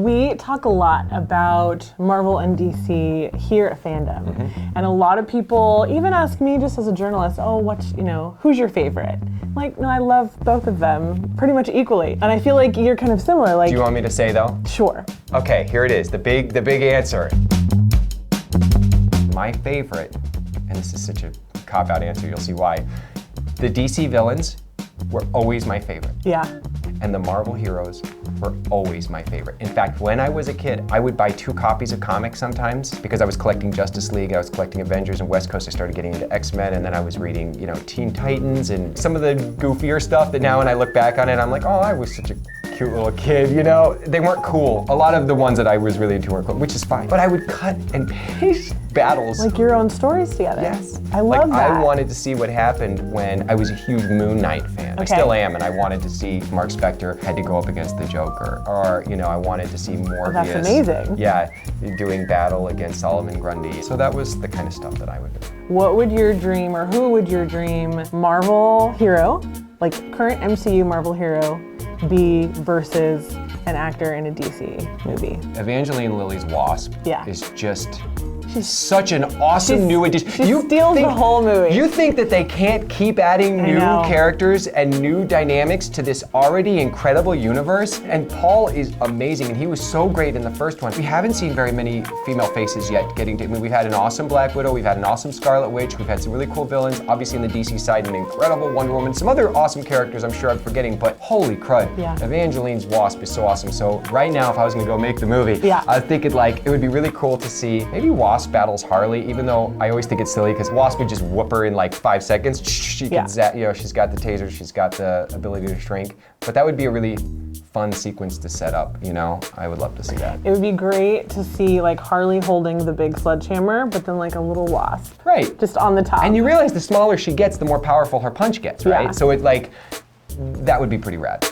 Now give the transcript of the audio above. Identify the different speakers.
Speaker 1: We talk a lot about Marvel and DC here at FANDOM. And a lot of people even ask me just as a journalist, oh, who's your favorite? Like, no, I love both of them pretty much equally. And I feel like you're kind of similar. Like,
Speaker 2: do you want me to say though?
Speaker 1: Sure.
Speaker 2: Okay, here it is, the big answer. My favorite, and this is such a cop-out answer, you'll see why. The DC villains were always my favorite.
Speaker 1: Yeah.
Speaker 2: And the Marvel heroes were always my favorite. In fact, when I was a kid, I would buy 2 copies of comics sometimes because I was collecting Justice League, I was collecting Avengers, and West Coast I started getting into X-Men, and then I was reading, Teen Titans and some of the goofier stuff that now when I look back on it, I'm like, oh, I was such a cute little kid, They weren't cool. A lot of the ones that I was really into weren't cool, which is fine. But I would cut and paste battles.
Speaker 1: Like your own stories together.
Speaker 2: Yes.
Speaker 1: I love that.
Speaker 2: I wanted to see what happened when I was a huge Moon Knight fan.
Speaker 1: Okay.
Speaker 2: I still am, and I wanted to see Mark Spector had to go up against the Joker. Or, I wanted to see Morbius.
Speaker 1: That's amazing.
Speaker 2: Yeah, doing battle against Solomon Grundy. So that was the kind of stuff that I would do.
Speaker 1: What would your dream, or who would your dream Marvel hero, like current MCU Marvel hero, be versus an actor in a DC movie?
Speaker 2: Evangeline Lilly's Wasp is just
Speaker 1: She's
Speaker 2: such an awesome new addition.
Speaker 1: She steals the whole movie.
Speaker 2: You think that they can't keep adding new characters and new dynamics to this already incredible universe? And Paul is amazing, and he was so great in the first one. We haven't seen very many female faces yet getting to, we've had an awesome Black Widow, we've had an awesome Scarlet Witch, we've had some really cool villains, obviously in the DC side, an incredible Wonder Woman, some other awesome characters I'm sure I'm forgetting, but holy crud.
Speaker 1: Yeah.
Speaker 2: Evangeline's Wasp is so awesome. So right now, if I was gonna go make the movie, I was thinking it would be really cool to see maybe Wasp battles Harley, even though I always think it's silly because Wasp would just whoop her in like 5 seconds. She can she's got the taser, she's got the ability to shrink. But that would be a really fun sequence to set up, I would love to see that.
Speaker 1: It would be great to see like Harley holding the big sledgehammer, but then like a little wasp.
Speaker 2: Right.
Speaker 1: Just on the top.
Speaker 2: And you realize the smaller she gets, the more powerful her punch gets, right?
Speaker 1: Yeah.
Speaker 2: So that would be pretty rad.